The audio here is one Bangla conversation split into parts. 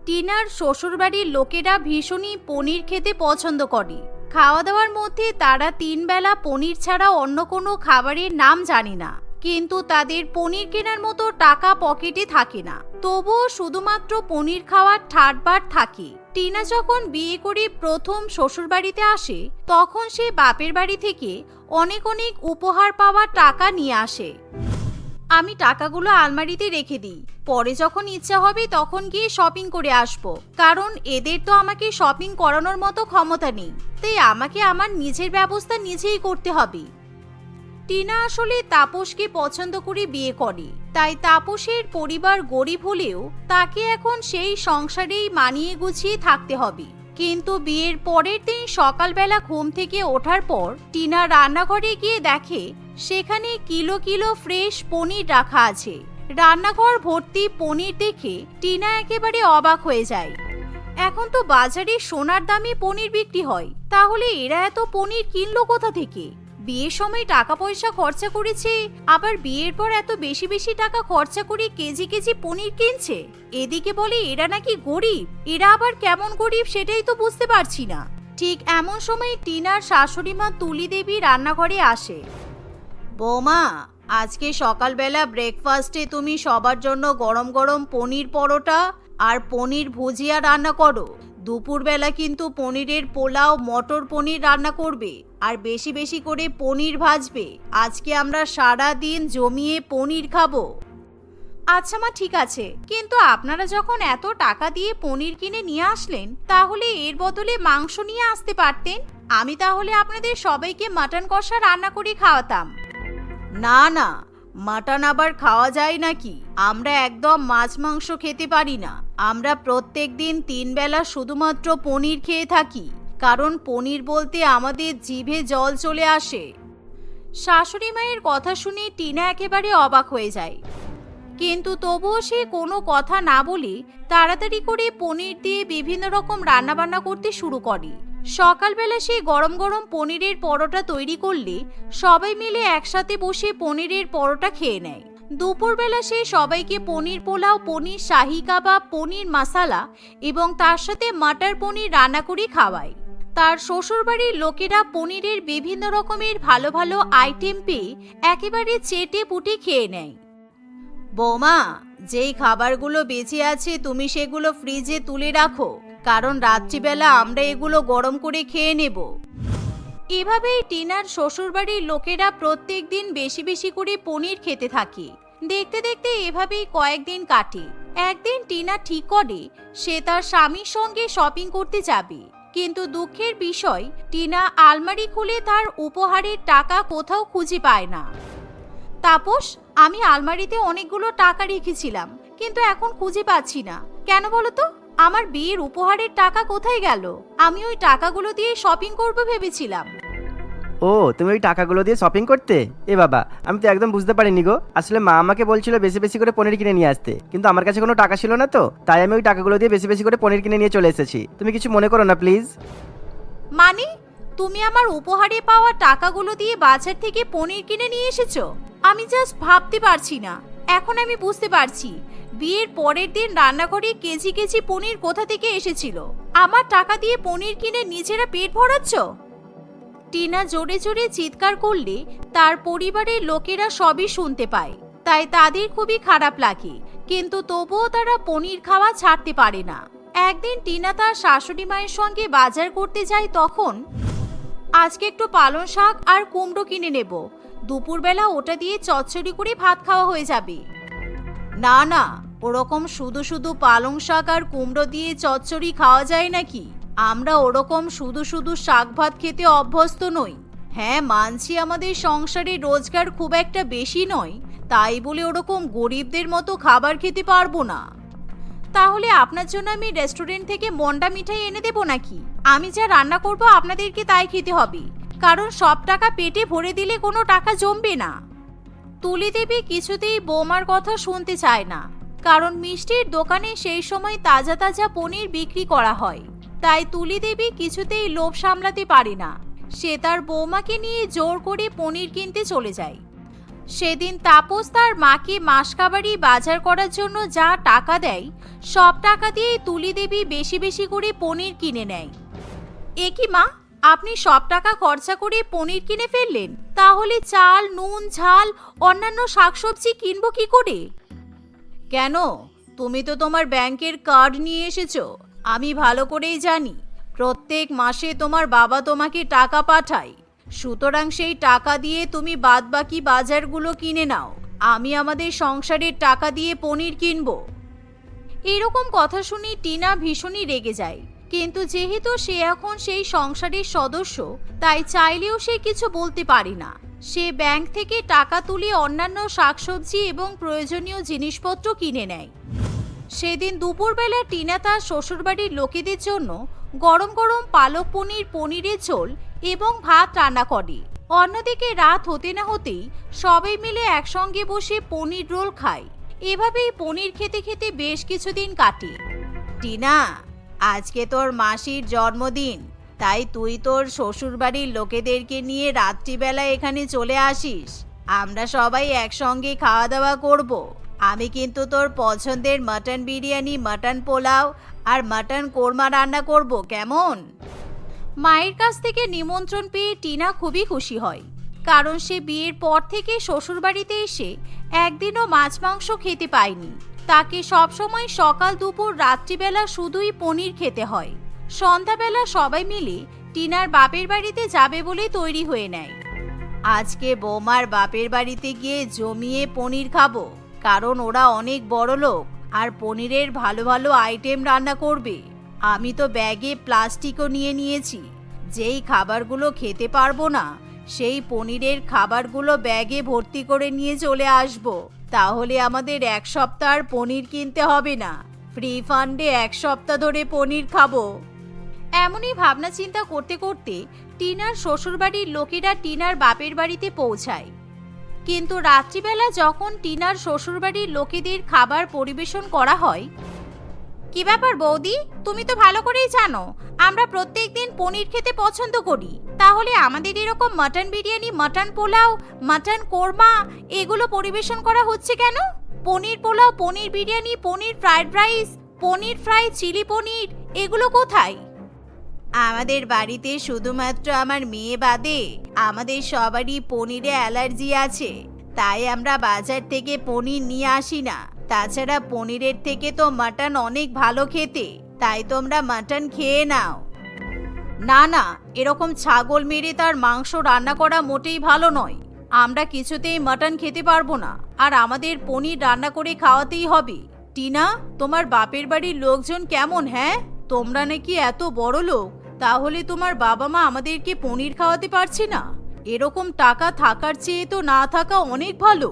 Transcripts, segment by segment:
টিনার শ্বশুরবাড়ির লোকেরা ভীষণই পনির খেতে পছন্দ করে। খাওয়া দাওয়ার মধ্যে তারা 3 বেলা পনির ছাড়া অন্য কোনো খাবারের নাম জানে না, কিন্তু তাদের পনির কেনার মতো টাকা পকেটে থাকে না। তবুও শুধুমাত্র পনির খাওয়ার ঠাটবার থাকে। টিনা যখন বিয়ে করে প্রথম শ্বশুরবাড়িতে আসে, তখন সে বাপের বাড়ি থেকে অনেক অনেক উপহার পাওয়ার টাকা নিয়ে আসে। আমি টাকাগুলো আলমারিতে রেখে দিই, পরে যখন ইচ্ছা হবে তখন গিয়ে শপিং করে আসবো, কারণ এদের তো আমাকে শপিং করানোর মতো ক্ষমতা নেই, তাই আমাকে আমার নিজের ব্যবস্থা নিজেই করতে হবে। টিনা আসলে তাপসকে পছন্দ করে বিয়ে করে, তাই তাপসের পরিবার গরিব হলেও তাকে এখন সেই সংসারেই মানিয়ে গুছিয়ে থাকতে হবে। কিন্তু বিয়ের পরের দিন সকালবেলা ঘুম থেকে ওঠার পর টিনা রান্নাঘরে গিয়ে দেখে সেখানে কিলো কিলো ফ্রেশ পনির রাখা আছে। রান্নাঘর ভর্তি পনির দেখে টিনা একেবারে অবাক হয়ে যায়। এখন তো বাজারে সোনার দামে পনির বিক্রি হয়, তাহলে এরা এত পনির কিনলো কোথা থেকে? বিয়ের সময় টাকা পয়সা খরচা করেছে, আবার বিয়ের পর এত বেশি বেশি টাকা খরচা করে কেজি কেজি পনির কিনছে। এদিকে বলে এরা নাকি গরিব, এরা আবার কেমন গরিব সেটাই তো বুঝতে পারছি না। ঠিক এমন সময় টিনার শাশুড়ি মা তুলি দেবী রান্নাঘরে আসে। বৌমা, আজকে সকালবেলা ব্রেকফাস্টে তুমি সবার জন্য গরম গরম পনির পরোটা আর পনির ভুজিয়া রান্না করো। দুপুরবেলা কিন্তু পনিরের পোলাও, মটর পনির রান্না করবে, আর বেশি বেশি করে পনির ভাজবে। আজকে আমরা সারা দিন জমিয়ে পনির খাবো। আচ্ছা মা, ঠিক আছে, কিন্তু আপনারা যখন এত টাকা দিয়ে পনির কিনে নিয়ে আসলেন, তাহলে এর বদলে মাংস নিয়ে আসতে পারতেন। আমি তাহলে আপনাদের সবাইকে মাটন কষা রান্না করে খাওয়াতাম। না না, মাটন আবার খাওয়া যায় নাকি? আমরা একদম মাছ মাংস খেতে পারি না। আমরা প্রত্যেক দিন 3 বেলা শুধুমাত্র পনির খেয়ে থাকি, কারণ পনির বলতে আমাদের জিভে জল চলে আসে। শাশুড়ি মায়ের কথা শুনে টিনা একেবারে অবাক হয়ে যায়, কিন্তু তবুও সে কোনো কথা না বলে তাড়াতাড়ি করে পনির দিয়ে বিভিন্ন রকম রান্নাবান্না করতে শুরু করে। সকালবেলা সে গরম গরম পনিরের পরোটা তৈরি করলে সবাই মিলে একসাথে বসে পনিরের পরোটা খেয়ে নেয়। দুপুরবেলা সে সবাইকে পনির পোলাও, পনির শাহি কাবাব, পনির মশালা এবং তার সাথে মাটার পনির রান্না করে খাওয়ায়। তার শ্বশুরবাড়ির লোকেরা পনিরের বিভিন্ন রকমের ভালো ভালো আইটেম পেয়ে একেবারে চেটে পুটে খেয়ে নেয়। বৌমা, যেই খাবারগুলো বেঁচে আছে তুমি সেগুলো ফ্রিজে তুলে রাখো, কারণ রাত্রিবেলা আমরা এগুলো গরম করে খেয়ে নেব। এভাবেই টিনার শ্বশুরবাড়ির লোকেরা প্রত্যেক দিন বেশি বেশি করে পনির খেতে থাকে। দেখতে দেখতে এভাবেই কয়েকদিন কাটে। একদিন টিনা ঠিক করে সে তার স্বামীর সঙ্গে শপিং করতে যাবে, কিন্তু দুঃখের বিষয় টিনা আলমারি খুলে তার উপহারের টাকা কোথাও খুঁজে পায় না। তাপস, আমি আলমারিতে অনেকগুলো টাকা রেখেছিলাম, কিন্তু এখন খুঁজে পাচ্ছি না। কেন বলো তো? আমার বিয়ের উপহারের টাকা কোথায় গেল? আমি ওই টাকাগুলো দিয়ে শপিং করব ভেবেছিলাম। ও, তুমি ওই টাকাগুলো দিয়ে শপিং করতে? এ বাবা, আমি তো একদম বুঝতে পারিনি গো। আসলে মা আমাকে বলছিল বেশি বেশি করে পনির কিনে নিয়ে আসতে, কিন্তু আমার কাছে কোনো টাকা ছিল না, তো তাই আমি ওই টাকাগুলো দিয়ে বেশি বেশি করে পনির কিনে নিয়ে চলে এসেছি। তুমি কিছু মনে করো না প্লিজ। মানে তুমি আমার উপহারে পাওয়া টাকাগুলো দিয়ে বাজার থেকে পনির কিনে নিয়ে এসেছো? আমি জাস্ট ভাবতে পারছি না। এখন আমি বুঝতে পারছি বিয়ের পরের দিন রান্নাঘরে কেজি কেজি পনির কোথা থেকে এসেছিল। আমার টাকা দিয়ে পনির কিনে নিজেরা পেট ভরাচ্ছ। টিনা জোরে জোরে চিৎকার করলে তার পরিবারের লোকেরা সবই শুনতে পায়, তাই তাদের খুবই খারাপ লাগে, কিন্তু তবুও তারা পনির খাওয়া ছাড়তে পারে না। একদিন টিনা তার শাশুড়ি মায়ের সঙ্গে বাজার করতে যায়, তখন আজকে একটু পালং শাক আর কুমড়ো কিনে নেব, দুপুরবেলা ওটা দিয়ে চচ্চড়ি করে ভাত খাওয়া হয়ে যাবে। না না, ওরকম শুধু শুধু পালং শাক আর কুমড়ো দিয়ে চচ্চড়ি খাওয়া যায় নাকি? আমরা ওরকম শুধু শুধু শাক ভাত খেতে অভ্যস্ত নই। হ্যাঁ মানছি, আমাদের সংসারে রোজগার খুব একটা বেশি নয়, তাই বলে ওরকম গরিবদের মতো খাবার খেতে পারবো না। তাহলে আপনার জন্য আমি রেস্টুরেন্ট থেকে মন্ডা মিঠাই এনে দেবো নাকি? আমি যা রান্না করব আপনাদেরকে তাই খেতে হবে, কারণ সব টাকা পেটে ভরে দিলে কোনো টাকা জমবে না। তুলি দেবী কিছুতেই বৌমার কথা শুনতে চায় না, কারণ মিষ্টির দোকানে সেই সময় তাজা তাজা পনির বিক্রি করা হয়। তাই তুলি দেবী কিছুতেই লোভ সামলাতে পারে না, সে তার বৌমাকে নিয়ে জোর করে পনির কিনতে চলে যায়। সেদিন তাপস তার মাকে মাসকাবারি বাজার করার জন্য যা টাকা দেয় সব টাকা দিয়ে তুলি দেবী বেশি বেশি করে পনির কিনে নেয়। এ কি মা, আপনি সব টাকা খরচা করে পনির কিনে ফেললেন, তাহলে চাল, নুন, ঝাল, অন্যান্য শাকসবজি কিনবো কি করে? কেন, তুমি তো তোমার ব্যাংকের কার্ড নিয়ে এসেছো। আমি ভালো করেই জানি প্রত্যেক মাসে তোমার বাবা তোমাকে টাকা পাঠায়, সুতরাং সেই টাকা দিয়ে তুমি বাদবাকি বাজারগুলো কিনে নাও। আমি আমাদের সংসারের টাকা দিয়ে পনির কিনবো। এরকম কথা শুনে টিনা ভীষণই রেগে যায়, কিন্তু যেহেতু সে এখন সেই সংসারের সদস্য, তাই চাইলেও সে কিছু বলতে পারে না। সে ব্যাংক থেকে টাকা তুলে অন্যান্য শাকসবজি এবং প্রয়োজনীয় জিনিসপত্র কিনে নেয়। সেদিন দুপুরবেলা টিনা তার শ্বশুরবাড়ির লোকেদের জন্য গরম গরম পালক পনির, পনিরের ঝোল এবং ভাত রান্না করে। অন্যদিকে রাত হতে না হতেই সবাই মিলে একসঙ্গে বসে পনির রোল খায়। এভাবেই পনির খেতে খেতে বেশ কিছুদিন কাটে। টিনা, আজকে তোর মাসির জন্মদিন, তাই তুই তোর শ্বশুরবাড়ির লোকেদেরকে নিয়ে রাত্রিবেলা এখানে চলে আসিস। আমরা সবাই একসঙ্গে খাওয়া দাওয়া করব। আমি কিন্তু তোর পছন্দের মাটন বিরিয়ানি, মাটন পোলাও আর মাটন কোরমা রান্না করব, কেমন? মায়ের কাছ থেকে নিমন্ত্রণ পেয়ে টিনা খুবই খুশি হয়, কারণ সে বিয়ের পর থেকে শ্বশুরবাড়িতে এসে একদিনও মাছ মাংস খেতে পায়নি। তাকে সবসময় সকাল, দুপুর, রাত্রিবেলা শুধুই পনির খেতে হয়। সন্ধ্যাবেলা সবাই মিলে টিনার বাপের বাড়িতে যাবে বলে তৈরি হয়ে নেয়। আজকে বৌমার বাপের বাড়িতে গিয়ে জমিয়ে পনির খাবো, কারণ ওরা অনেক বড় লোক আর পনিরের ভালো ভালো আইটেম রান্না করবে। আমি তো ব্যাগে প্লাস্টিকও নিয়ে নিয়েছি। যেই খাবারগুলো খেতে পারবো না, সেই পনিরের খাবারগুলো ব্যাগে ভর্তি করে নিয়ে চলে আসব। তাহলে আমাদের এক সপ্তাহ আর পনির কিনতে হবে না। ফ্রি ফান্ডে এক সপ্তাহ ধরে পনির খাবো। এমনই ভাবনা চিন্তা করতে করতে টিনার শ্বশুরবাড়ির লোকেরা টিনার বাপের বাড়িতে পৌঁছায়। কিন্তু রাত্রিবেলা যখন টিনার শ্বশুরবাড়ির লোকেদের খাবার পরিবেশন করা হয়, কি ব্যাপার বৌদি, তুমি তো ভালো করেই জানো আমরা প্রত্যেকদিন পনির খেতে পছন্দ করি, তাহলে আমাদের এরকম mutton biryani, mutton pulao, mutton korma এগুলো পরিবেশন করা হচ্ছে কেন? পনির পোলাও, পনির বিরিয়ানি, পনির ফ্রাইড রাইস, পনির ফ্রাই, চিলি পনির এগুলো কোথায়? আমাদের বাড়িতে শুধুমাত্র আমার মেয়ে বাদে আমাদের সবারই পনিরে অ্যালার্জি আছে, তাই আমরা বাজার থেকে পনির নিয়ে আসি না। তাছাড়া পনিরের থেকে তো মাটন অনেক ভালো খেতে, তাই তোমরা মাটন খেয়ে নাও। না না, এরকম ছাগল মেরে তার মাংস রান্না করা মোটেই ভালো নয়। আমরা কিছুতেই মাটন খেতে পারবো না, আর আমাদের পনির রান্না করে খাওয়াতেই হবে। টিনা, তোমার বাপের বাড়ির লোকজন কেমন? হ্যাঁ, তোমরা নাকি এত বড় লোক, তাহলে তোমার বাবা মা আমাদেরকে পনির খাওয়াতে পারছে না? এরকম টাকা থাকার চেয়ে তো না থাকা অনেক ভালো।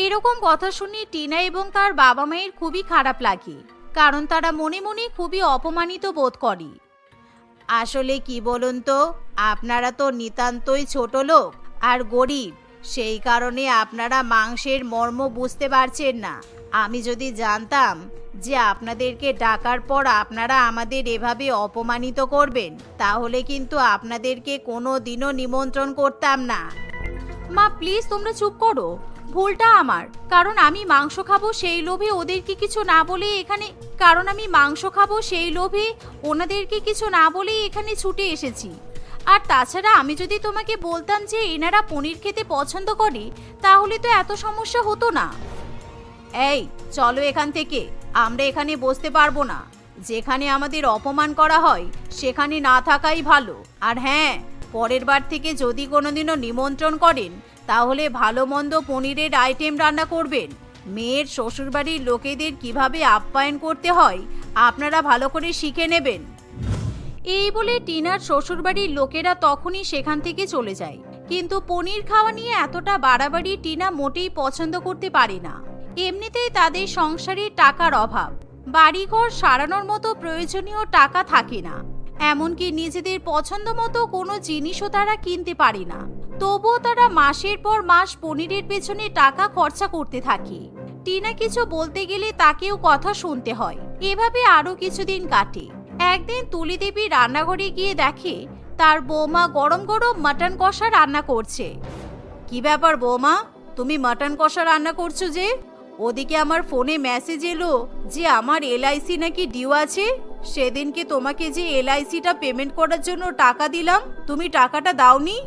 এরকম কথা শুনে টিনা এবং তার বাবা মায়ের খুবই খারাপ লাগে, কারণ তারা মনে মনে খুবই অপমানিত বোধ করে। আসলে কি বলুন তো, আপনারা তো নিতান্তই ছোট লোক আর গরিব, সেই কারণে আপনারা মাংসের মর্ম বুঝতে পারছেন না। আমি যদি জানতাম যে আপনাদেরকে ডাকার পর আপনারা আমাদের এভাবে অপমানিত করবেন, তাহলে কিন্তু আপনাদেরকে কোনো দিনও নিমন্ত্রণ করতাম না। মা প্লিজ তোমরা চুপ করো, ভুলটা আমার, কারণ আমি মাংস খাবো সেই লোভে ওদেরকে কিছু না বলে ওনাদেরকে কিছু না বলে এখানে ছুটে এসেছি। আর তাছাড়া আমি যদি তোমাকে বলতাম যে এনারা পনির খেতে পছন্দ করে, তাহলে তো এত সমস্যা হতো না। এই চলো এখান থেকে, আমরা এখানে বসতে পারবো না। যেখানে আমাদের অপমান করা হয় সেখানে না থাকাই ভালো। আর হ্যাঁ, পরের বার থেকে যদি কোনোদিনও নিমন্ত্রণ করেন, তাহলে ভালো মন্দ পনিরের আইটেম রান্না করবেন। মেয়ের শ্বশুরবাড়ির লোকেদের কিভাবে আপ্যায়ন করতে হয় আপনারা ভালো করে শিখে নেবেন। এই বলে টিনার শ্বশুরবাড়ির লোকেরা তখনই সেখান থেকে চলে যায়। কিন্তু পনির খাওয়া নিয়ে এতটা বাড়াবাড়ি টিনা মোটেই পছন্দ করতে পারে না। এমনিতেই তাদের সংসারে টাকার অভাব, বাড়িঘর সারানোর মতো প্রয়োজনীয় টাকা থাকে না, এমনকি নিজেদের পছন্দ মতো কোনো জিনিসও তারা কিনতে পারে না। তবুও তারা মাসের পর মাস পনিরের পেছনে টাকা খরচা করতে থাকে। টিনা কিছু বলতে গেলে তাকেও কথা শুনতে হয়। এভাবে আরো কিছুদিন কাটে। একদিন তুলি দেবী রান্নাঘরে গিয়ে দেখে তার বৌমা গরম গরম মাটন কষা রান্না করছে। কি ব্যাপার বৌমা, তুমি মাটন কষা রান্না করছো যে? ওদিকে আমার ফোনে মেসেজ এলো যে আমার এলআইসি নাকি ডিউ আছে। সেদিনকে তোমাকে যে এলআইসিটা পেমেন্ট করার জন্য টাকা দিলাম, তুমি টাকাটা দাওনি।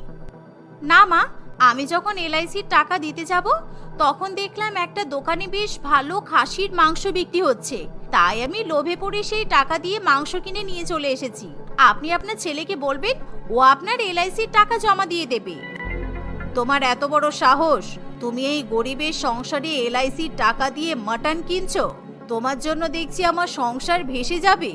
না মা, আমি যখন এলআইসির টাকা দিতে যাব তখন দেখলাম একটা দোকানে বেশ ভালো খাসির মাংস বিক্রি হচ্ছে, তাই আমি লোভে পড়ে সেই টাকা দিয়ে মাংস কিনে নিয়ে চলে এসেছি। আপনি আপনার ছেলেকে বলবেন ও আপনার এলআইসির টাকা জমা দিয়ে দেবে। তোমার এত বড় সাহস, তুমি এই গরিবের সংসারে এলআইসির টাকা দিয়ে মাটন কিনছো? তোমার জন্য দেখছি আমার সংসার ভেসে যাবে।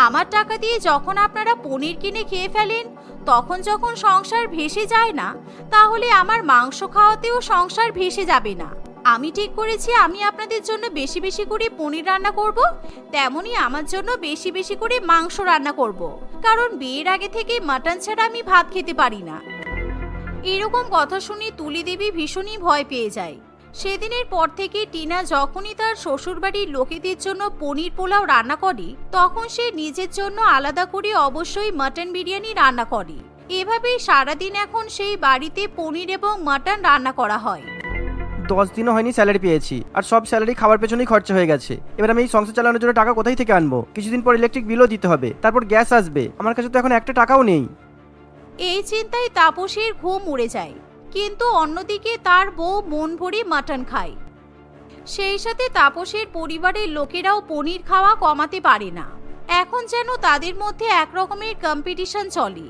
আমার টাকা দিয়ে যখন আপনারা পনির কিনে খেয়ে ফেলেন, তখন যখন সংসার ভেসে যায় না, তাহলে আমার মাংস খাওয়াতেও সংসার ভেসে যাবে না। আমি ঠিক করেছি আমি আপনাদের জন্য বেশি বেশি করে পনির রান্না করব, তেমনি আমার জন্য বেশি বেশি করে মাংস রান্না করব, কারণ বিয়ের আগে থেকে মাটন ছাড়া আমি ভাত খেতে পারি না। এরকম কথা শুনে তুলি দেবী ভীষণই ভয় পেয়ে যায়। সেদিনের পর থেকে টিনা যখনই তার শ্বশুরবাড়ির লোকেদের জন্য পনির পোলাও রান্না করে, তখন সে নিজের জন্য আলাদা করে অবশ্যই মাটন বিরিয়ানি রান্না করে। এভাবেই সারাদিন এখন সেই বাড়িতে পনির এবং মাটন রান্না করা হয়। 10 দিনও হয়নি স্যালারি পেয়েছি, আর সব স্যালারি খাবার পেছনেই খরচা হয়ে গেছে। এবার আমি এই সংসার চালানোর জন্য টাকা কোথায় থেকে আনবো? কিছুদিন পর ইলেকট্রিক বিলও দিতে হবে, তারপর গ্যাস আসবে। আমার কাছে তো এখন একটা টাকাও নেই। এই চিন্তায় তাপসের ঘুম উড়ে যায়, কিন্তু অন্যদিকে তার বউ মন ভরে মাটন খায়। সেই সাথে তাপসের পরিবারের লোকেরাও পনির খাওয়া কমাতে পারে না। এখন যেন তাদের মধ্যে একরকমের কম্পিটিশন চলে।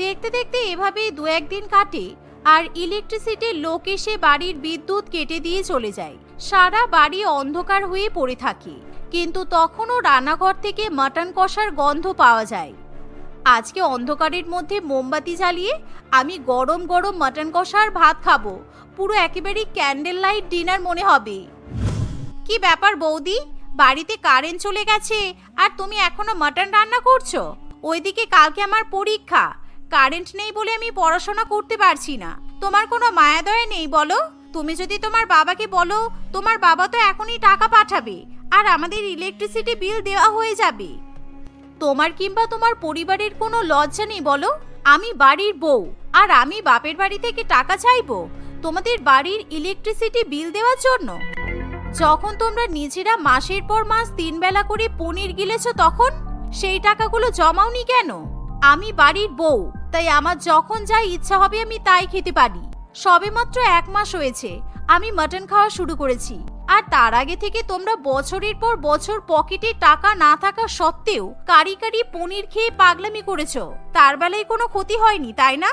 দেখতে দেখতে এভাবেই 2-1 দিন কাটে, আর ইলেকট্রিসিটির লোক এসে বাড়ির বিদ্যুৎ কেটে দিয়ে চলে যায়। সারা বাড়ি অন্ধকার হয়ে পড়ে থাকে, কিন্তু তখনও রান্নাঘর থেকে মাটন কষার গন্ধ পাওয়া যায়। আজকে অন্ধকারের মধ্যে মোমবাতি জ্বালিয়ে আমি গরম গরম মাটন কষার ভাত খাবো, পুরো একেবারে ক্যান্ডেল লাইট ডিনার মনে হবে। কি ব্যাপার বৌদি, বাড়িতে কারেন্ট চলে গেছে আর তুমি এখনো মাটন রান্না করছো? ওইদিকে কালকে আমার পরীক্ষা, কারেন্ট নেই বলে আমি পড়াশোনা করতে পারছি না। তোমার কোনো মায়া দয়া নেই বলো? তুমি যদি তোমার বাবাকে বলো, তোমার বাবা তো এখনই টাকা পাঠাবে আর আমাদের ইলেকট্রিসিটি বিল দেওয়া হয়ে যাবে। তোমার কিংবা তোমার পরিবারের কোনো লজ্জা নেই বলো? আমি বাড়ির বউ, আর আমি বাপের বাড়ি থেকে টাকা চাইবো তোমাদের বাড়ির ইলেকট্রিসিটি বিল দেওয়ার জন্য? যখন তোমরা নিজেরা মাসের পর মাস 3 বেলা করে পনির গিলেছো, তখন সেই টাকাগুলো জমাওনি কেন? আমি বাড়ির বউ, তাই আমার যখন যা ইচ্ছা হবে আমি তাই খেতে পারি। সবেমাত্র 1 মাস হয়েছে আমি মাটন খাওয়া শুরু করেছি, আর তার আগে থেকে তোমরা বছরের পর বছর পকেটে টাকা না থাকা সত্ত্বেও কারি কারি পনির খেয়ে পাগলামি করেছো। তার বেলায় কোনো ক্ষতি হয়নি, তাই না?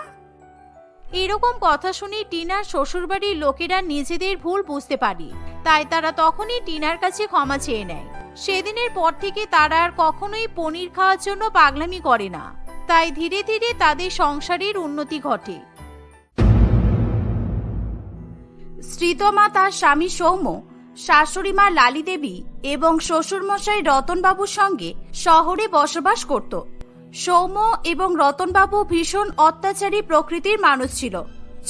এরকম কথা শুনে টিনার শ্বশুরবাড়ির লোকেরা নিজেদের ভুল বুঝতে পারে, তাই তারা তখনই টিনার কাছে ক্ষমা চেয়ে নেয়। সেদিনের পর থেকে তারা আর কখনোই পনির খাওয়ার জন্য পাগলামি করে না, তাই ধীরে ধীরে তাদের সংসারের উন্নতি ঘটে। শ্রীতমা তার স্বামী সৌম্য, শাশুড়ি মা লালি দেবী এবং শ্বশুরমশাই রতনবাবুর সঙ্গে শহরে বসবাস করত। সৌম্য এবং রতনবাবু ভীষণ অত্যাচারী প্রকৃতির মানুষ ছিল।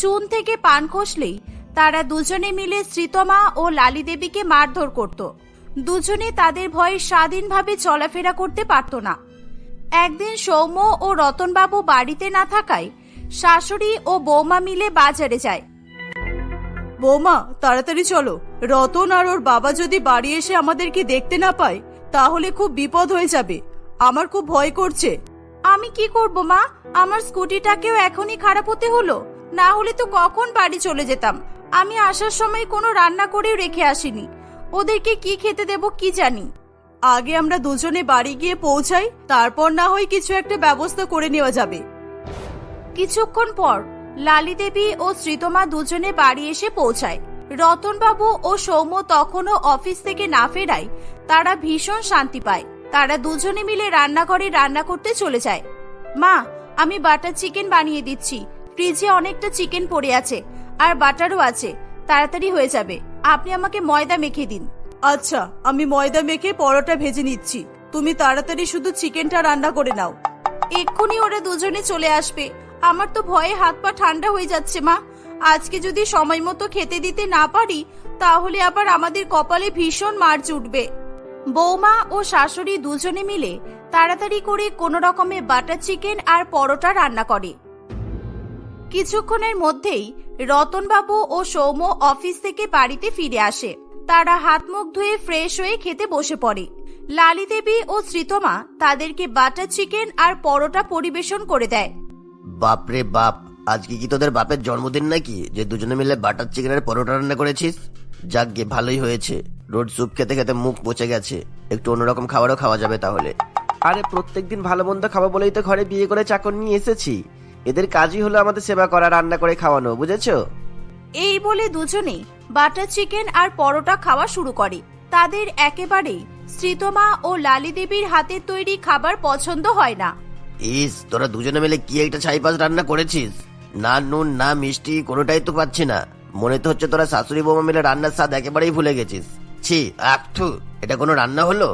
চুন থেকে পান খসলেই তারা দুজনে মিলে শ্রীতমা ও লালি দেবীকে মারধর করত। দুজনে তাদের ভয়ে স্বাধীনভাবে চলাফেরা করতে পারত না। একদিন সৌম্য ও রতনবাবু বাড়িতে না থাকায় শাশুড়ি ও বৌমা মিলে বাজারে যায়। বৌমা, তাড়াতাড়ি চলো, রতন আর ওর বাবা যদি বাড়ি এসে আমাদেরকে দেখতে না পায় তাহলে খুব বিপদ হয়ে যাবে। আমার খুব ভয় করছে। আমি কি করব মা, আমার স্কুটিটাকেও এখনই খারাপ হতে হলো, না হলে তো কখন বাড়ি চলে যেতাম। আমি আসার সময় কোনো রান্না করেও রেখে আসিনি, ওদেরকে কি খেতে দেব কি জানি। আগে আমরা দুজনে বাড়ি গিয়ে পৌঁছাই, তারপর না হয় কিছু একটা ব্যবস্থা করে নেওয়া যাবে। কিছুক্ষণ পর লালি দেবী ও শ্রীতমা দুজনে বাড়ি এসে পৌঁছায়। রতনবাবু ও সৌম্য তখনও অফিস থেকে না ফেরায় তারা ভীষণ শান্তি পায়। তারা দুজনে মিলে রান্নাঘরে রান্না করতে চলে যায়। মা, আমি বাটার চিকেন বানিয়ে দিচ্ছি, ফ্রিজে অনেকটা চিকেন পড়ে আছে আর বাটারও আছে, তাড়াতাড়ি হয়ে যাবে। আপনি আমাকে ময়দা মেখে দিন। আচ্ছা, আমি ময়দা মেখে পরোটা ভেজে নিচ্ছি, তুমি তাড়াতাড়ি শুধু চিকেনটা রান্না করে নাও। এক্ষুনি ওরা দুজনে চলে আসবে। আমার তো ভয়ে হাত পা ঠান্ডা হয়ে যাচ্ছে মা। আজকে যদি সময় মতো খেতে দিতে না পারি তাহলে আবার আমাদের কপালে ভীষণ মার চুটবে। বৌমা ও শাশুড়ি দুজনে মিলে তাড়াতাড়ি করে কোনো রকমে বাটার চিকেন আর পরোটা রান্না করে। কিছুক্ষণের মধ্যেই রতনবাবু ও সৌম্য অফিস থেকে বাড়িতে ফিরে আসে। তারা হাত মুখ ধুয়ে ফ্রেশ হয়ে খেতে বসে পড়ে। লালি দেবী ও শ্রীতমা তাদেরকে বাটার চিকেন আর পরোটা পরিবেশন করে দেয়। বাপরে বাপ, আজকে কি তোদের বাপের জন্মদিন নাকি যে দুজনে মিলে বাটার চিকেনের পরোটা রান্না করেছিস? যাক গে, ভালোই হয়েছে। রোজ স্যুপ খেতে খেতে মুখ পচে গেছে, একটু অন্যরকম খাবারও খাওয়া যাবে তাহলে। আরে প্রত্যেকদিন ভালো মন্দ খাবো বলেই তো ঘরে বিয়ে করে চাকর নিয়ে এসেছি। এদের কাজই হলো আমাদের সেবা করা, রান্না করে খাওয়ানো, বুঝেছো? এই বলে দুজনেই বাটার চিকেন আর পরোটা খাওয়া শুরু করে। তাদের একেবারেই শ্রীতমা ও লালি দেবীর হাতের তৈরি খাবার পছন্দ হয় না। ইস, তোরা দুজনে মিলে কি একটা ছাইপাস রান্না করেছিস! না নুন না মিষ্টি, কোনোটাই তো পাচ্ছি না। মনে তো হচ্ছে তোরা শাশুড়ি বৌমা মিলে রান্নার স্বাদ একেবারেই ভুলে গেছিস। ছি, আখঠু, এটা কোনো রান্না হলো?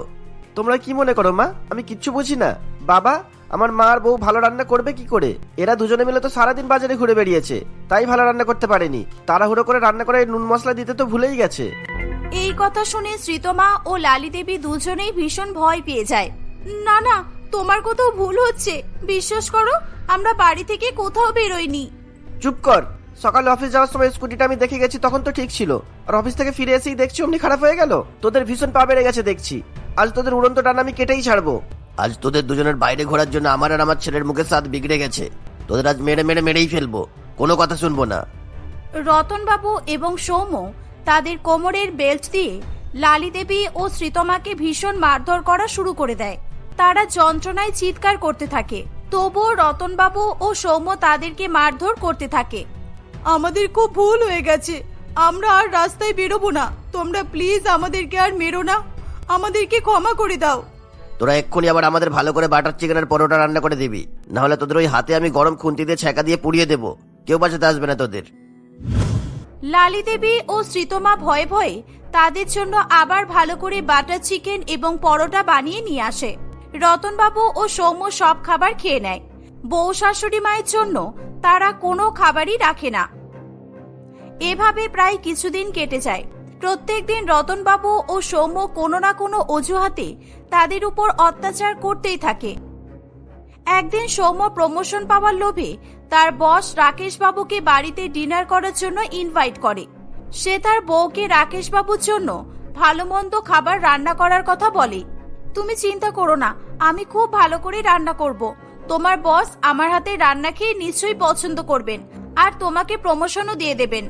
তোমরা কি মনে করো মা আমি কিচ্ছু বুঝি না? বাবা, আমার মা আর বউ ভালো রান্না করবে কি করে? এরা দুজনে মিলে তো সারাদিন বাজারে ঘুরে বেরিয়েছে, তাই ভালো রান্না করতে পারেনি। তাড়াহুড়ো করে রান্না করে নুন মশলা দিতে তো ভুলেই গেছে। এই কথা শুনে শ্রীতমা ও লালি দেবী দুজনেই ভীষণ ভয় পেয়ে যায়। না না, তোমার কোথাও ভুল হচ্ছে, বিশ্বাস করো আমরা বাড়ি থেকে কোথাও বেরোইনি। চুপ কর, সকালে অফিস যাওয়ার সময় স্কুটিটা আমি দেখে গেছি, তখন তো ঠিক ছিল। আর অফিস থেকে ফিরে এসেই দেখছি অমনি খারাপ হয়ে গেল। তোদের ভীষণ পা বেড়ে গেছে দেখছি। আজ তোদের উড়ন্ত ডানা আমি কেটেই ছাড়বো। আজ তোদের দুজনের বাইরে ঘোরার জন্য আমার আর আমার ছেলের মুখের স্বাদ বিগড়ে গেছে। তোদের আজ মেরেই ফেলবো, কোনো কথা শুনবো না। রতনবাবু এবং সৌম্য তাদের কোমরের বেল্ট দিয়ে লালি দেবী ও শ্রীতমাকে ভীষণ মারধর করা শুরু করে দেয়। তারা যন্ত্রণায় চিৎকার করতে থাকে, তবুও রতনবাবু ও সৌম্য তাদেরকে মারধর করতে থাকে। আমাদের খুব ভুল হয়ে গেছে, আমরা আর রাস্তায় বেরোবো না। তোমরা প্লিজ আমাদেরকে আর মেরো না, আমাদেরকে ক্ষমা করে দাও। তোরা এক্ষুনি আবার আমাদের ভালো করে বাটার চিকেনের পরোটা রান্না করে দিবি, না হলে তোদের ওই হাতে আমি গরম খুন্তি দিয়ে ছ্যাঁকা দিয়ে পুড়িয়ে দেবো। কেউ বাঁচাতে আসবে না তোদের। লালি দেবী ও শ্রীতমা ভয়ে ভয়ে তাদের জন্য আবার ভালো করে বাটার চিকেন এবং পরোটা বানিয়ে নিয়ে আসে। রতনবাবু ও সৌম্য সব খাবার খেয়ে নেয়। বউ শাশুড়ি মায়ের জন্য তারা কোনো খাবারই রাখে না। এভাবে প্রায় কিছুদিন কেটে যায়। প্রত্যেকদিন রতনবাবু ও সৌম্য কোনো না কোনো অজুহাতে তাদের উপর অত্যাচার করতেই থাকে। একদিন সৌম্য প্রমোশন পাওয়ার লোভে তার বস রাকেশ বাবুকে বাড়িতে ডিনার করার জন্য ইনভাইট করে। সে তার বউকে রাকেশ বাবুর জন্য ভালো মন্দ খাবার রান্না করার কথা বলে। তুমি চিন্তা করো না, আমি খুব ভালো করে রান্না করব। তোমার বস আমার হাতে রান্না খেয়ে নিশ্চয়ই পছন্দ করবেন আর তোমাকে প্রমোশনও দিয়ে দেবেন।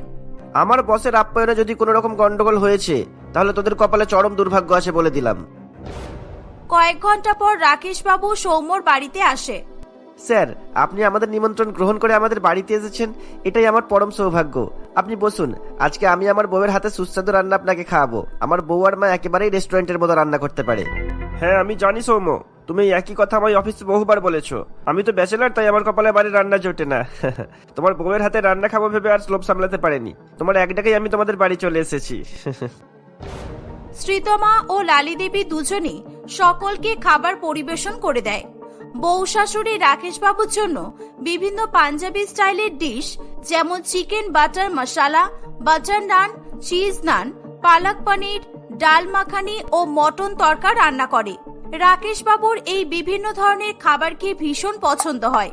আমার বসের আপ্যায়নে যদি কোনো রকম গন্ডগোল হয়েছে তাহলে তোদের কপালে চরম দুর্ভাগ্য আছে বলে দিলাম। কয়েক ঘন্টা পর রাকেশ বাবু সৌম্যর বাড়িতে আসে। স্যার, আপনি আমাদের নিমন্ত্রণ গ্রহণ করে আমাদের বাড়িতে এসেছেন, এটাই আমার পরম সৌভাগ্য। আপনি বসুন, আজকে আমি আমার বউয়ের হাতে সুস্বাদু রান্না আপনাকে খাওয়াবো। আমার বউ আর মা একেবারেই রেস্টুরেন্টের মতো রান্না করতে পারে। হ্যাঁ আমি জানি সৌম্য, তুমি একই কথা আমার অফিসে বহুবার বলেছো। আমি তো ব্যাচেলার, তাই আমার কপালে বাড়ির রান্না জোটে না। তোমার বউয়ের হাতে রান্না খাবো ভেবে আর লোভ সামলাতে পারেনি। তোমার এক ডাকেই আমি তোমাদের বাড়ি চলে এসেছি। শ্রীতমা ও লালি দেবী দুজনেই সকলকে খাবার পরিবেশন করে দেয়। বউ শাশুড়ি রাকেশ বাবুর জন্য বিভিন্ন পাঞ্জাবি স্টাইলের ডিশ যেমন চিকেন বাটার মশালা, বাটার নান, চিজ নান, পালক পনির, ডাল মাখানি ও মটন তরকা রান্না করে। রাকেশ বাবুর এই বিভিন্ন ধরনের খাবার খেয়ে ভীষণ পছন্দ হয়।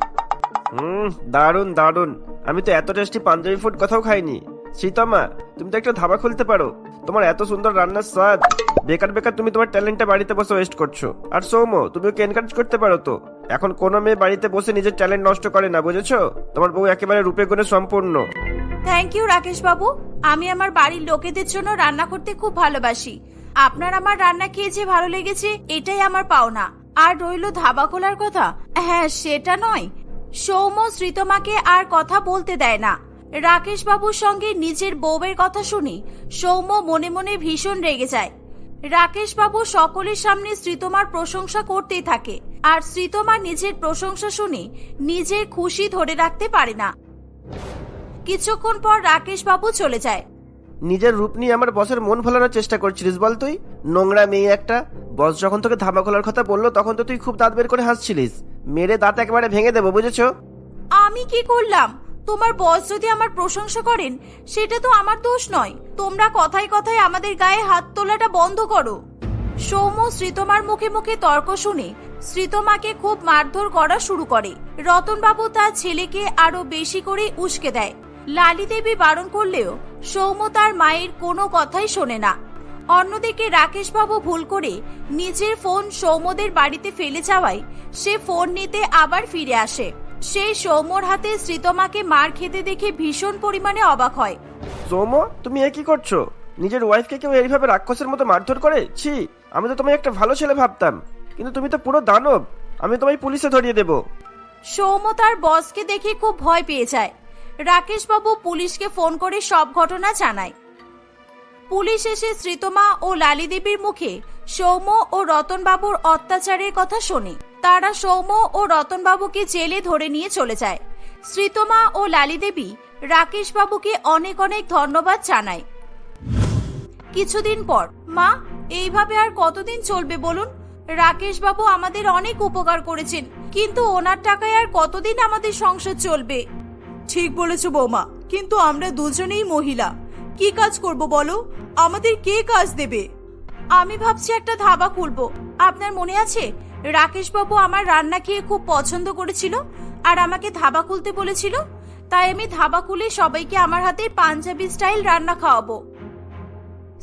দারুন দারুন, আমি তো এত টেস্টি পাঞ্জাবি ফুড কোথাও খাইনি। সীতামা, তুমি তো একটা ধাবা খুলতে পারো, তোমার এত সুন্দর রান্নার স্বাদ। বেকার বেকার তুমি তোমার ট্যালেন্টটা বাড়িতে বসে ওয়েস্ট করছো। আর সৌম্য, তুমি ওকে এনকারেজ করতে পারো তো। এখন কোনো মেয়ে বাড়িতে বসে নিজের ট্যালেন্ট নষ্ট করে না, বুঝেছো? তোমার বউ একেবারে রূপে গুণে সম্পূর্ণ। থ্যাংক ইউ রাকেশ বাবু, আমি আমার বাড়ির লোকেদের জন্য রান্না করতে খুব ভালোবাসি। আপনার আমার রান্না খেয়ে যে ভালো লেগেছে এটাই আমার পাওনা। আর রইলো ধাবা খোলার কথা, হ্যাঁ সেটা নয়। সৌম্য শ্রীতমাকে আর কথা বলতে দেয় না। রাকেশ বাবুর সঙ্গে নিজের বউয়ের কথা শুনে সৌম্য মনে মনে ভীষণ রেগে যায়। রাকেশ বাবু সকলের সামনে শ্রীতমার প্রশংসা করতেই থাকে, আর শ্রীতমা নিজের প্রশংসা শুনে নিজের খুশি ধরে রাখতে পারে না। কিছুক্ষণ পর রাকেশ বাবু চলে যায়। নিজের রূপ নিয়ে আমার বসের মন ভোলানোর চেষ্টা করছিলিস বল তুই? নোংরা মেয়ে একটা। বস যখন তোকে ধাবা খোলার কথা বললো তখন তো তুই খুব দাঁত বের করে হাসছিলিস। মেরে দাঁত একেবারে ভেঙে দেবো, বুঝেছো? আমি কি করলাম? তোমার বস যদি আমার প্রশংসা করেন সেটা তো আমার দোষ নয়। তোমরা কথায় কথায় আমাদের গায়ে হাত তোলাটা বন্ধ করো। সৌম্য শ্রীতমার মুখে মুখে তর্ক শুনে শ্রীতমাকে খুব মারধর করা শুরু করে। রতনবাবু তার ছেলেকে আরো বেশি করে উস্কে দেয়। লালি দেবী বারণ করলেও সৌম্য তার মায়ের কোনো কথাই শোনে না। অন্যদিকে রাকেশবাবু ভুল করে নিজের ফোন সৌম্যদের বাড়িতে ফেলে যাওয়ায় সে ফোন নিতে আবার ফিরে আসে। সে সৌম্যর হাতে শ্রীতমাকে মার খেতে দেখে ভীষণ পরিমাণে অবাক হয়। সৌম্য, তুমি এ কি করছো? নিজের ওয়াইফকে কেউ এইভাবে রাক্ষসের মতো মারধর করে? ছি, আমি তো তোমায় একটা ভালো ছেলে ভাবতাম, কিন্তু তুমি তো পুরো দানব। আমি তোমায় পুলিশে ধরিয়ে দেব। সৌম্য তার বসকে দেখে খুব ভয় পেয়ে যায়। রাকেশবাবু পুলিশকে ফোন করে সব ঘটনা জানায়। পুলিশ এসে শ্রীতমা ও লালি দেবীর মুখে সৌম্য ও রতনবাবুর অত্যাচারের কথা শোনে। তারা সৌম্য ও রতনবাবুকে জেলে ধরে নিয়ে চলে যায়। শ্রীতমা ও লালি দেবী রাকেশবাবুকে অনেক অনেক ধন্যবাদ জানায়। কিছুদিন পর, মা, এইভাবে আর কতদিন চলবে বলুন? রাকেশবাবু আমাদের অনেক উপকার করেছেন, কিন্তু ওনার টাকায় আর কতদিন আমাদের সংসার চলবে? ঠিক বলেছো বৌমা, কিন্তু আমরা দুজনেই মহিলা, কি কাজ করব বলো? আমাদের কে কাজ দেবে? আমি ভাবছি একটা ধাবা খুলবো। আপনার মনে আছে রাকেশবাবু আমার রান্না খেয়ে খুব পছন্দ করেছিল আর আমাকে ধাবা খুলতে বলেছিল? তাই আমি ধাবা খুলে সবাইকে আমার হাতের পাঞ্জাবি স্টাইল রান্না খাওয়াবো।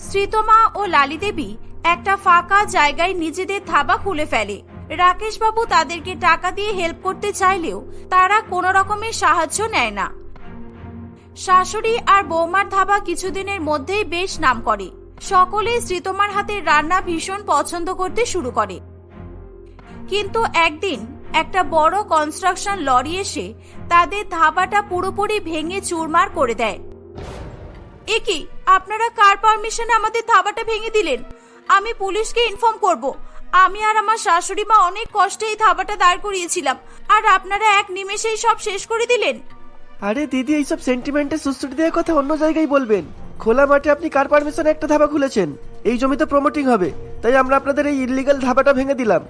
শ্রীতমা ও লালি দেবী একটা ফাঁকা জায়গায় নিজেদের ধাবা খুলে ফেলে। রাকেশবাবু তাদেরকে টাকা দিয়ে হেল্প করতে চাইলেও তারা কোনো রকমের সাহায্য নেয় না। শাশুড়ি আর বৌমার ধাবা কিছুদিনের মধ্যেই বেশ নাম করে। সকলে শ্রীতমার হাতের রান্না ভীষণ পছন্দ করতে শুরু করে। কিন্তু একদিন একটা বড় কনস্ট্রাকশন লরি এসে তাদের ধাবাটা পুরোপুরি ভেঙে চুরমার করে দেয়। এ কি, আপনারা কার পারমিশনে আমাদের ধাবাটা ভেঙে দিলেন? আমি পুলিশকে ইনফর্ম করব। আমি আর আমার শাশুড়ি মা অনেক কষ্টে এই ধাবাটা দাঁড় করিয়েছিলাম, আর আপনারা এক নিমেষেই সব শেষ করে দিলেন। আরে দিদি, এইসব সেন্টিমেন্টের সুস্থির দেওয়ার কথা অন্য জায়গায় বলবেন। খোলা মাঠে আপনি কার পারমিশনে একটা ধাবা খুলেছেন? এই জমিতে প্রমোটিং হবে, তাই আমরা আপনাদের এই ইললিগাল ধাবাটা ভেঙে দিলাম।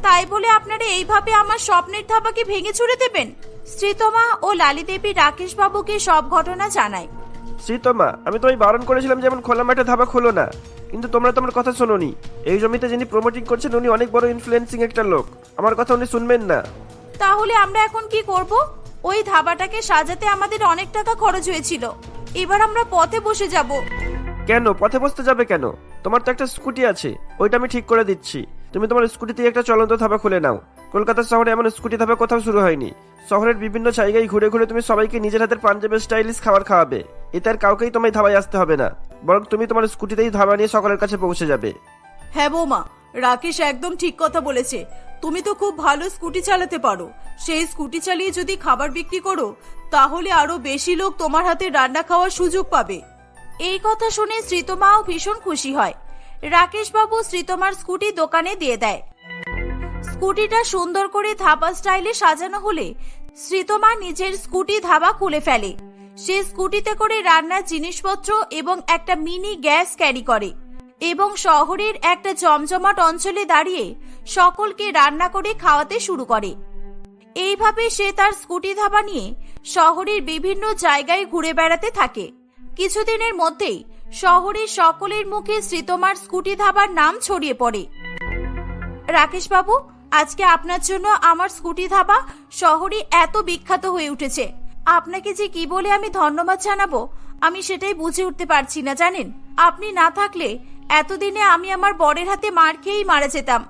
তাই বলে আপনারা এইভাবে আমার স্বপ্নের ধাবাকে ভেঙে চুরে দেবেন? শ্রীতমা ও লালি দেবী রাকেশবাবুকে সব ঘটনা জানায়। শ্রীতমা, আমি তোমায় বারণ করেছিলাম যেমন খোলা মাঠে ধাবা খোলো না, কিন্তু তোমরা তোমার কথা শোনোনি। এই জমিতে যিনি প্রমোটিং করছেন উনি অনেক বড় ইনফ্লুয়েন্সিং একটা লোক, আমার কথা উনি শুনবেন না। তাহলে আমরা এখন কি করব? ওই ধাবাটাকে সাজাতে আমাদের অনেক টাকা খরচ হয়েছিল, এবার আমরা পথে বসে যাব। কেন পথে বসতে যাবে কেন? তোমার তো একটা স্কুটি আছে, ওইটা আমি ঠিক করে দিচ্ছি। তুমি তোমার স্কুটিতে একটা চলন্ত ধাবা খুলে নাও। কলকাতা শহরে এমন স্কুটি ধাবা কোথাও শুরু হয়নি। শহরের বিভিন্ন জায়গায় ঘুরে ঘুরে তুমি সবাইকে নিজের হাতের পাঞ্জাবি স্টাইলিশ খাবার খাওয়াবে। এতে আর কাউকেই তোমায় ধাবায় আসতে হবে না, বরং তুমি তোমার স্কুটিতেই ধাবা নিয়ে সকলের কাছে পৌঁছে যাবে। হ্যাঁ বৌমা, রাকেশ একদম ঠিক কথা বলেছে। তুমি তো খুব ভালো স্কুটি চালাতে পারো। সেই স্কুটি চালিয়ে যদি খাবার বিক্রি করো, তাহলে আরো বেশি লোক তোমার হাতে রান্না খাওয়ার সুযোগ পাবে। এই কথা শুনে শ্রীতমাও ভীষণ খুশি হয়। রাকেশবাবু শ্রীতমার স্কুটি দোকানে দিয়ে দেয়। স্কুটিটা সুন্দর করে ধাবা স্টাইলে সাজানো হলে শ্রীতমা নিজের স্কুটি ধাবা খুলে ফেলে। সে স্কুটিতে করে রান্নার জিনিসপত্র এবং একটা মিনি গ্যাস ক্যারি করে এবং শহরের একটা জমজমাট অঞ্চলে দাঁড়িয়ে সকলকে রান্না করে খাওয়াতে শুরু করে। এইভাবে সে তার স্কুটি ধাবা নিয়ে শহরের বিভিন্ন জায়গায় ঘুরে বেড়াতে থাকে। কিছুদিনের মধ্যেই শহরের সকলের মুখে শ্রীতমার স্কুটি ধাবার নাম ছড়িয়ে পড়ে। রাকেশবাবু, আজকে আপনার জন্য আমার স্কুটি ধাবা শহরে এত বিখ্যাত হয়ে উঠেছে। আপনাকে যে কি বলে আমি ধন্যবাদ জানাবো আমি সেটাই বুঝে উঠতে পারছি না, জানেন? আপনি না থাকলে এতদিনে আমি আমার বরের হাতে মার খেয়েই মারা যেতাম।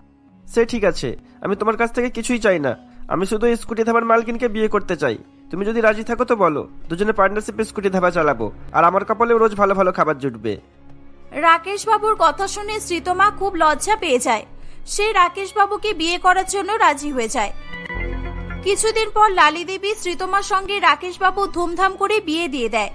সে ঠিক আছে, আমি তোমার কাছ থেকে কিছুই চাই না। আমি শুধু এই স্কুটি ধাবার মালকিনকে বিয়ে করতে চাই। তুমি যদি রাজি থাকো তো বলো, দুজনে পার্টনারশিপে স্কুটি ধাবা চালাবো, আর আমার কপালেও রোজ ভালো ভালো খাবার জুটবে। রাকেশবাবুর কথা শুনে শ্রীতমা খুব লজ্জা পেয়ে যায়। সে রাকেশবাবুকে বিয়ে করার জন্য রাজি হয়ে যায়। কিছুদিন পর লালি দেবী শ্রীতমার সঙ্গে রাকেশবাবু ধুমধাম করে বিয়ে দিয়ে দেয়।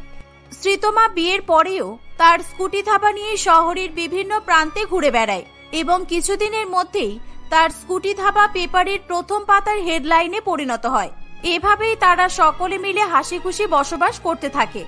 শ্রীতমা বিয়ের পরেও তার স্কুটি ধাবা নিয়ে শহরের বিভিন্ন প্রান্তে ঘুরে বেড়ায় এবং কিছুদিনের মধ্যেই তার স্কুটি ধাবা পেপারের প্রথম পাতার হেডলাইনে পরিণত হয়। এভাবেই তারা সকলে মিলে হাসি খুশি বসবাস করতে থাকে।